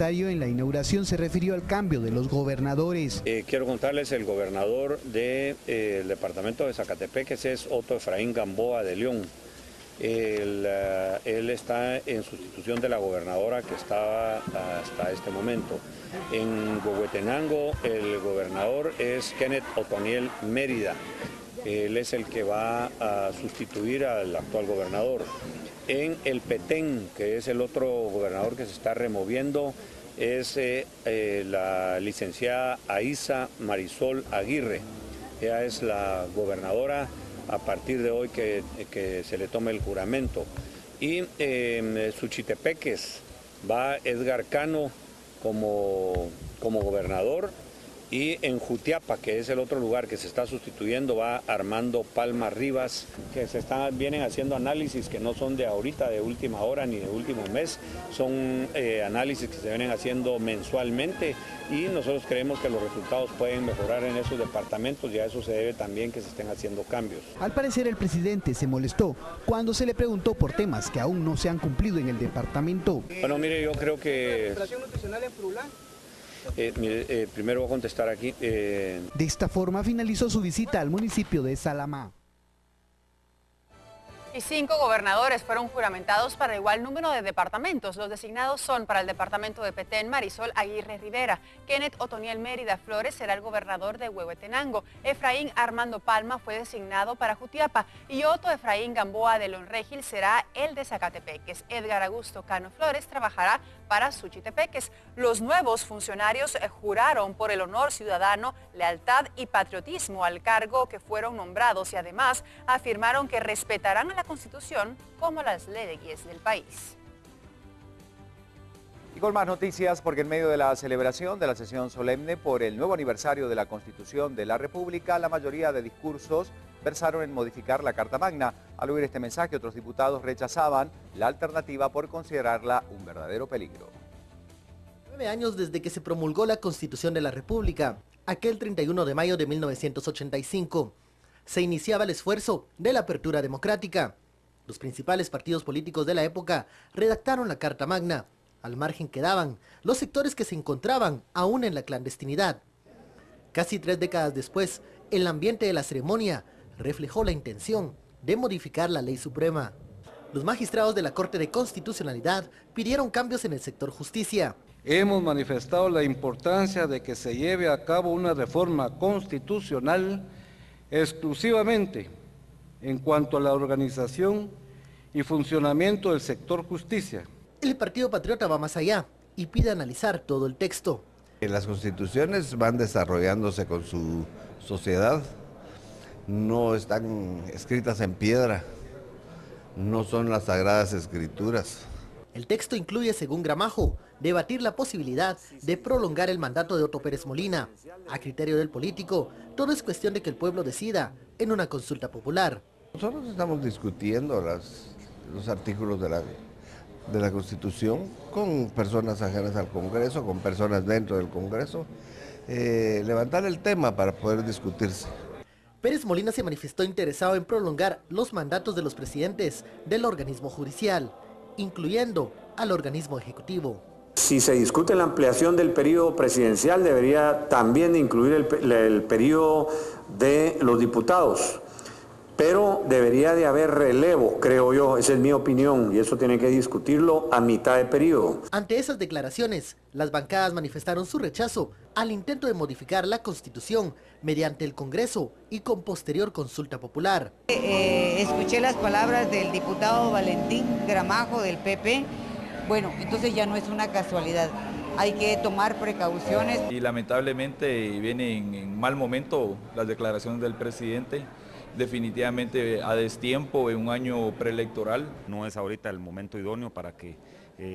mandatario en la inauguración se refirió al cambio de los gobernadores. Quiero contarles, el gobernador del departamento de Zacatepeques es Otto Efraín Gamboa de León. Él está en sustitución de la gobernadora que estaba hasta este momento. En Huehuetenango el gobernador es Kenneth Otoniel Mérida. Él es el que va a sustituir al actual gobernador. En el Petén, que es el otro gobernador que se está removiendo, es la licenciada Aiza Marisol Aguirre. Ella es la gobernadora a partir de hoy que se le tome el juramento. Y en Suchitepeques va Edgar Cano como gobernador. Y en Jutiapa, que es el otro lugar que se está sustituyendo, va Armando Palma Rivas, que vienen haciendo análisis que no son de ahorita, de última hora ni de último mes, son análisis que se vienen haciendo mensualmente y nosotros creemos que los resultados pueden mejorar en esos departamentos y a eso se debe también que se estén haciendo cambios. Al parecer el presidente se molestó cuando se le preguntó por temas que aún no se han cumplido en el departamento. Bueno, mire, yo creo que... ¿La explotación nutricional en Purulán? Primero voy a contestar aquí. De esta forma finalizó su visita al municipio de Salamá. Y 5 gobernadores fueron juramentados para igual número de departamentos. Los designados son para el departamento de Petén, Marisol Aguirre Rivera. Kenneth Otoniel Mérida Flores será el gobernador de Huehuetenango. Efraín Armando Palma fue designado para Jutiapa. Y Otto Efraín Gamboa de Lonregil será el de Zacatepeques. Edgar Augusto Cano Flores trabajará para Suchitepeques. Los nuevos funcionarios juraron por el honor ciudadano, lealtad y patriotismo al cargo que fueron nombrados y además afirmaron que respetarán a la Constitución como las leyes del país. Y con más noticias, porque en medio de la celebración de la sesión solemne por el nuevo aniversario de la Constitución de la República, la mayoría de discursos versaron en modificar la Carta Magna. Al oír este mensaje, otros diputados rechazaban la alternativa por considerarla un verdadero peligro. 9 años desde que se promulgó la Constitución de la República, aquel 31 de mayo de 1985. Se iniciaba el esfuerzo de la apertura democrática. Los principales partidos políticos de la época redactaron la Carta Magna. Al margen quedaban los sectores que se encontraban aún en la clandestinidad. Casi 3 décadas después, el ambiente de la ceremonia reflejó la intención de modificar la ley suprema. Los magistrados de la Corte de Constitucionalidad pidieron cambios en el sector justicia. Hemos manifestado la importancia de que se lleve a cabo una reforma constitucional exclusivamente en cuanto a la organización y funcionamiento del sector justicia. El Partido Patriota va más allá y pide analizar todo el texto. Las constituciones van desarrollándose con su sociedad, no están escritas en piedra, no son las sagradas escrituras. El texto incluye, según Gramajo, debatir la posibilidad de prolongar el mandato de Otto Pérez Molina. A criterio del político, todo es cuestión de que el pueblo decida en una consulta popular. Nosotros estamos discutiendo los artículos de la Constitución con personas ajenas al Congreso, con personas dentro del Congreso, levantar el tema para poder discutirse. Pérez Molina se manifestó interesado en prolongar los mandatos de los presidentes del organismo judicial, incluyendo al organismo ejecutivo. Si se discute la ampliación del periodo presidencial, debería también incluir el periodo de los diputados. Pero debería de haber relevo, creo yo, esa es mi opinión, y eso tiene que discutirlo a mitad de periodo. Ante esas declaraciones, las bancadas manifestaron su rechazo al intento de modificar la Constitución mediante el Congreso y con posterior consulta popular. Escuché las palabras del diputado Valentín Gramajo del PP, bueno, entonces ya no es una casualidad. Hay que tomar precauciones. Y lamentablemente vienen en mal momento las declaraciones del presidente. Definitivamente a destiempo en un año preelectoral. No es ahorita el momento idóneo para que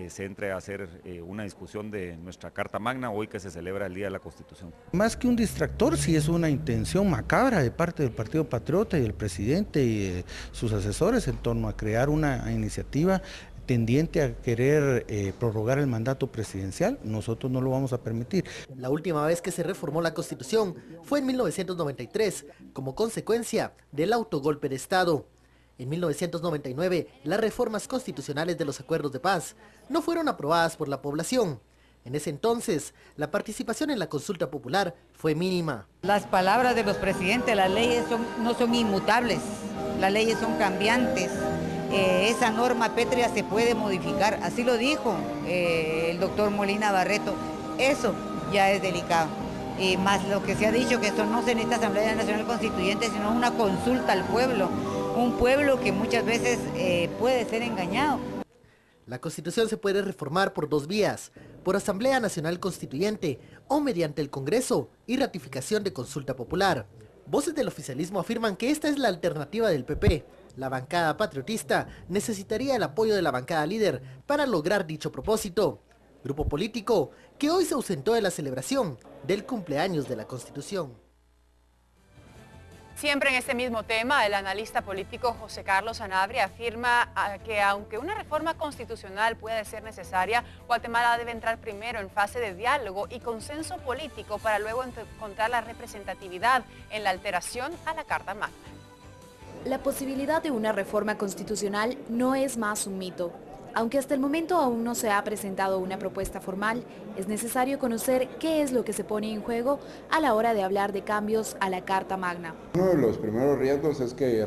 se entre a hacer una discusión de nuestra Carta Magna, hoy que se celebra el Día de la Constitución. Más que un distractor, sí es una intención macabra de parte del Partido Patriota y del presidente y sus asesores en torno a crear una iniciativa tendiente a querer prorrogar el mandato presidencial. Nosotros no lo vamos a permitir. La última vez que se reformó la Constitución fue en 1993, como consecuencia del autogolpe de Estado. En 1999, las reformas constitucionales de los acuerdos de paz no fueron aprobadas por la población. En ese entonces, la participación en la consulta popular fue mínima. Las palabras de los presidentes, las leyes no son inmutables, las leyes son cambiantes. Esa norma pétrea se puede modificar, así lo dijo el doctor Molina Barreto. Eso ya es delicado. Más lo que se ha dicho, que esto no se necesita Asamblea Nacional Constituyente, sino una consulta al pueblo. Un pueblo que muchas veces puede ser engañado. La Constitución se puede reformar por dos vías, por Asamblea Nacional Constituyente o mediante el Congreso y ratificación de consulta popular. Voces del oficialismo afirman que esta es la alternativa del PP. La bancada patriotista necesitaría el apoyo de la bancada líder para lograr dicho propósito. Grupo político que hoy se ausentó de la celebración del cumpleaños de la Constitución. Siempre en este mismo tema, el analista político José Carlos Sanabria afirma que aunque una reforma constitucional puede ser necesaria, Guatemala debe entrar primero en fase de diálogo y consenso político para luego encontrar la representatividad en la alteración a la Carta Magna. La posibilidad de una reforma constitucional no es más un mito. Aunque hasta el momento aún no se ha presentado una propuesta formal, es necesario conocer qué es lo que se pone en juego a la hora de hablar de cambios a la Carta Magna. Uno de los primeros riesgos es que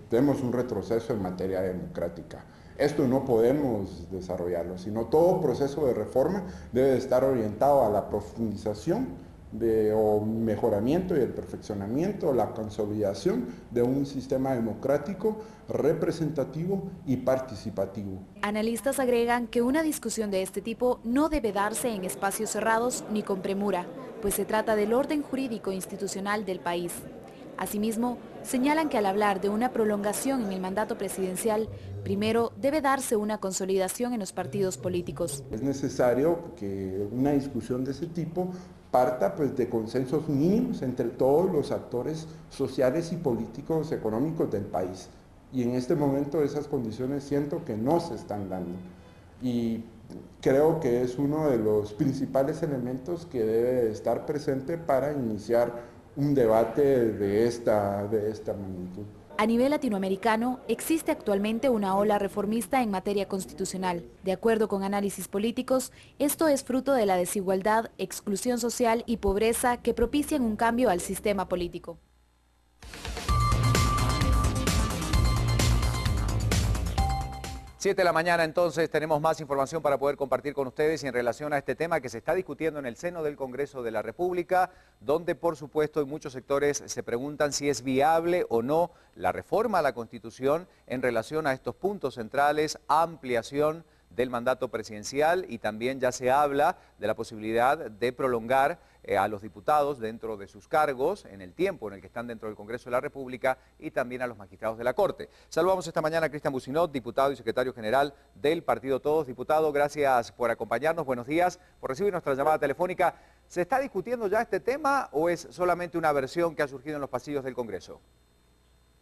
tenemos un retroceso en materia democrática. Esto no podemos desarrollarlo, sino todo proceso de reforma debe estar orientado a la profundización o mejoramiento y el perfeccionamiento, la consolidación de un sistema democrático, representativo y participativo. Analistas agregan que una discusión de este tipo no debe darse en espacios cerrados ni con premura, pues se trata del orden jurídico institucional del país. Asimismo, señalan que al hablar de una prolongación en el mandato presidencial, primero debe darse una consolidación en los partidos políticos. Es necesario que una discusión de ese tipo parta de consensos mínimos entre todos los actores sociales y políticos económicos del país. Y en este momento esas condiciones siento que no se están dando. Y creo que es uno de los principales elementos que debe estar presente para iniciar un debate de esta magnitud. A nivel latinoamericano, existe actualmente una ola reformista en materia constitucional. De acuerdo con análisis políticos, esto es fruto de la desigualdad, exclusión social y pobreza que propician un cambio al sistema político. 7 de la mañana, entonces tenemos más información para poder compartir con ustedes en relación a este tema que se está discutiendo en el seno del Congreso de la República, donde por supuesto en muchos sectores se preguntan si es viable o no la reforma a la Constitución en relación a estos puntos centrales, ampliación del mandato presidencial, y también ya se habla de la posibilidad de prolongar a los diputados dentro de sus cargos en el tiempo en el que están dentro del Congreso de la República, y también a los magistrados de la Corte. Saludamos esta mañana a Cristian Bucinot, diputado y secretario general del Partido Todos. Diputado, gracias por acompañarnos, buenos días, por recibir nuestra llamada telefónica. ¿Se está discutiendo ya este tema o es solamente una versión que ha surgido en los pasillos del Congreso?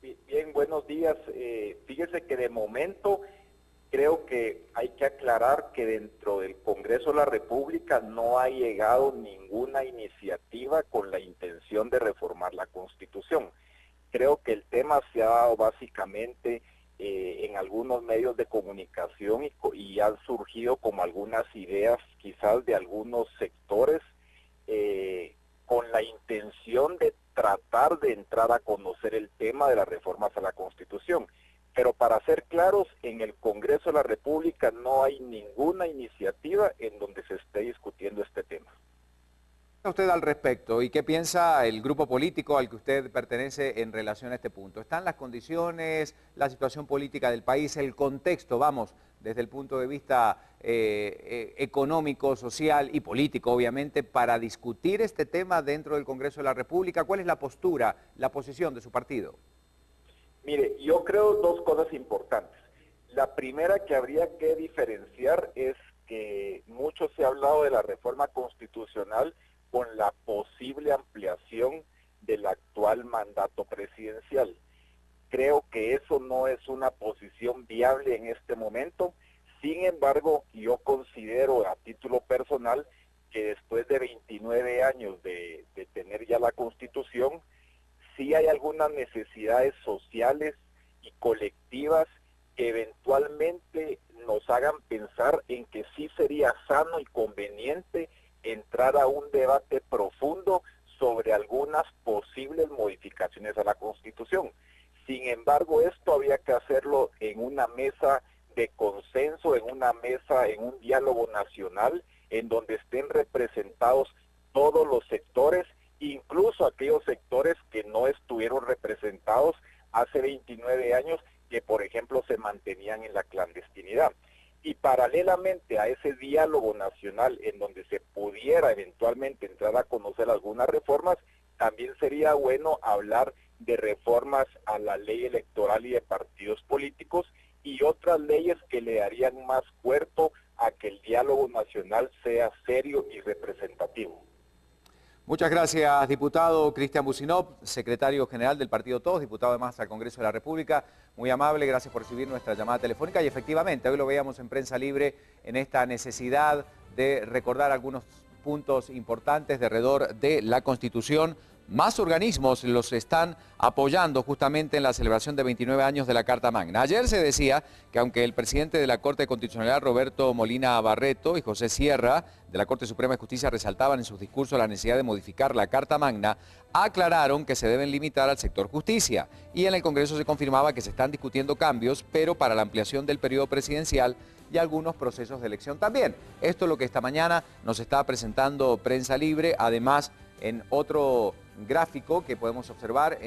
Bien, buenos días. Fíjese que de momento creo que hay que aclarar que dentro del Congreso de la República no ha llegado ninguna iniciativa con la intención de reformar la Constitución. Creo que el tema se ha dado básicamente en algunos medios de comunicación y han surgido como algunas ideas quizás de algunos sectores con la intención de tratar de entrar a conocer el tema de las reformas a la Constitución. Pero para ser claros, en el Congreso de la República no hay ninguna iniciativa en donde se esté discutiendo este tema. ¿Qué piensa usted al respecto y qué piensa el grupo político al que usted pertenece en relación a este punto? ¿Están las condiciones, la situación política del país, el contexto, vamos, desde el punto de vista económico, social y político, obviamente, para discutir este tema dentro del Congreso de la República? ¿Cuál es la postura, la posición de su partido? Mire, yo creo dos cosas importantes. La primera que habría que diferenciar es que mucho se ha hablado de la reforma constitucional con la posible ampliación del actual mandato presidencial. Creo que eso no es una posición viable en este momento. Sin embargo, yo considero a título personal que después de 29 años de tener ya la Constitución, sí hay algunas necesidades sociales y colectivas que eventualmente nos hagan pensar en que sí sí sería sano y conveniente entrar a un debate profundo sobre algunas posibles modificaciones a la Constitución. Sin embargo, esto había que hacerlo en una mesa de consenso, en una mesa, en un diálogo nacional, en donde estén representados todos los sectores, incluso aquellos sectores que no estuvieron representados hace 29 años, que por ejemplo se mantenían en la clandestinidad. Y paralelamente a ese diálogo nacional en donde se pudiera eventualmente entrar a conocer algunas reformas, también sería bueno hablar de reformas a la ley electoral y de partidos políticos y otras leyes que le darían más cuerpo a que el diálogo nacional sea serio y representativo. Muchas gracias, diputado Cristian Bucinov, secretario general del Partido Todos, diputado además al Congreso de la República. Muy amable, gracias por recibir nuestra llamada telefónica. Y efectivamente, hoy lo veíamos en Prensa Libre en esta necesidad de recordar algunos puntos importantes de alrededor de la Constitución. Más organismos los están apoyando justamente en la celebración de 29 años de la Carta Magna. Ayer se decía que aunque el presidente de la Corte Constitucional, Roberto Molina Barreto, y José Sierra, de la Corte Suprema de Justicia, resaltaban en sus discursos la necesidad de modificar la Carta Magna, aclararon que se deben limitar al sector justicia. Y en el Congreso se confirmaba que se están discutiendo cambios, pero para la ampliación del periodo presidencial y algunos procesos de elección también. Esto es lo que esta mañana nos está presentando Prensa Libre. Además, en otro gráfico que podemos observar,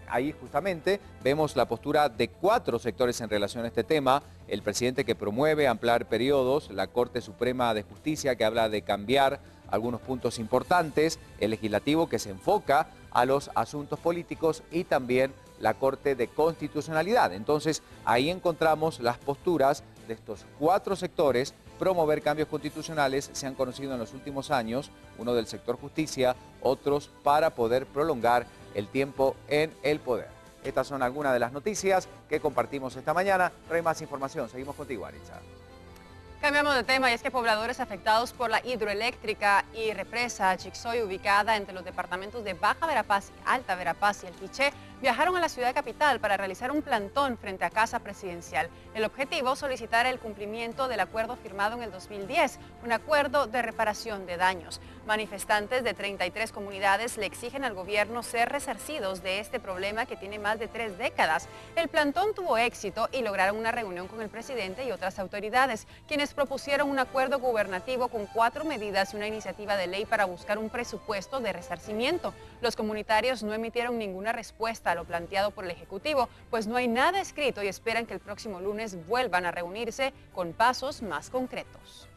ahí justamente vemos la postura de 4 sectores en relación a este tema. El presidente que promueve ampliar periodos, la Corte Suprema de Justicia que habla de cambiar algunos puntos importantes, el legislativo que se enfoca a los asuntos políticos y también la Corte de Constitucionalidad. Entonces ahí encontramos las posturas de estos 4 sectores. Promover cambios constitucionales se han conocido en los últimos años, uno del sector justicia, otros para poder prolongar el tiempo en el poder. Estas son algunas de las noticias que compartimos esta mañana. Pero hay más información. Seguimos contigo, Aritza. Cambiamos de tema y es que pobladores afectados por la hidroeléctrica y represa Chixoy, ubicada entre los departamentos de Baja Verapaz, Alta Verapaz y El Quiché, viajaron a la ciudad capital para realizar un plantón frente a Casa Presidencial. El objetivo, solicitar el cumplimiento del acuerdo firmado en el 2010, un acuerdo de reparación de daños. Manifestantes de 33 comunidades le exigen al gobierno ser resarcidos de este problema que tiene más de 3 décadas. El plantón tuvo éxito y lograron una reunión con el presidente y otras autoridades, quienes propusieron un acuerdo gubernativo con 4 medidas y una iniciativa de ley para buscar un presupuesto de resarcimiento. Los comunitarios no emitieron ninguna respuesta a lo planteado por el Ejecutivo, pues no hay nada escrito y esperan que el próximo lunes vuelvan a reunirse con pasos más concretos.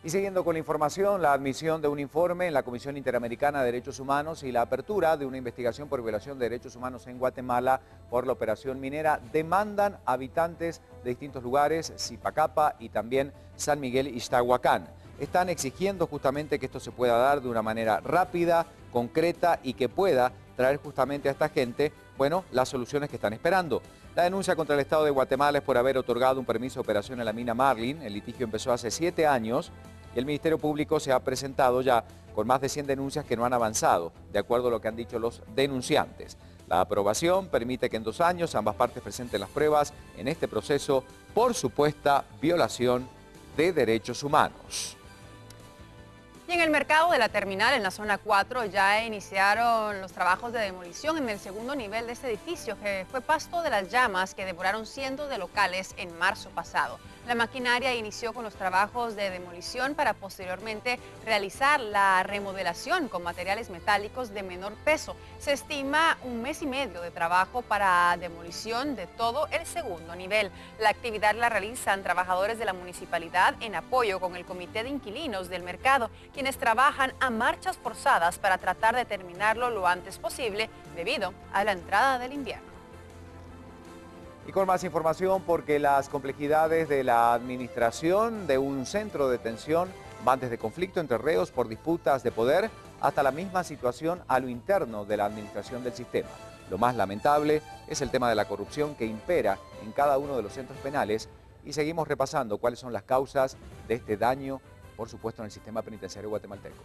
Y siguiendo con la información, la admisión de un informe en la Comisión Interamericana de Derechos Humanos y la apertura de una investigación por violación de derechos humanos en Guatemala por la operación minera demandan a habitantes de distintos lugares, Zipacapa y también San Miguel Ixtahuacán. Están exigiendo justamente que esto se pueda dar de una manera rápida, concreta y que pueda traer justamente a esta gente, bueno, las soluciones que están esperando. La denuncia contra el Estado de Guatemala es por haber otorgado un permiso de operación en la mina Marlin. El litigio empezó hace 7 años y el Ministerio Público se ha presentado ya con más de 100 denuncias que no han avanzado, de acuerdo a lo que han dicho los denunciantes. La aprobación permite que en 2 años ambas partes presenten las pruebas en este proceso por supuesta violación de derechos humanos. Y en el mercado de la terminal, en la zona 4, ya iniciaron los trabajos de demolición en el segundo nivel de este edificio, que fue pasto de las llamas que devoraron cientos de locales en marzo pasado. La maquinaria inició con los trabajos de demolición para posteriormente realizar la remodelación con materiales metálicos de menor peso. Se estima 1 mes y medio de trabajo para demolición de todo el segundo nivel. La actividad la realizan trabajadores de la municipalidad en apoyo con el Comité de Inquilinos del Mercado, quienes trabajan a marchas forzadas para tratar de terminarlo lo antes posible debido a la entrada del invierno. Y con más información, porque las complejidades de la administración de un centro de detención van desde conflicto entre reos por disputas de poder hasta la misma situación a lo interno de la administración del sistema. Lo más lamentable es el tema de la corrupción que impera en cada uno de los centros penales y seguimos repasando cuáles son las causas de este daño, por supuesto, en el sistema penitenciario guatemalteco.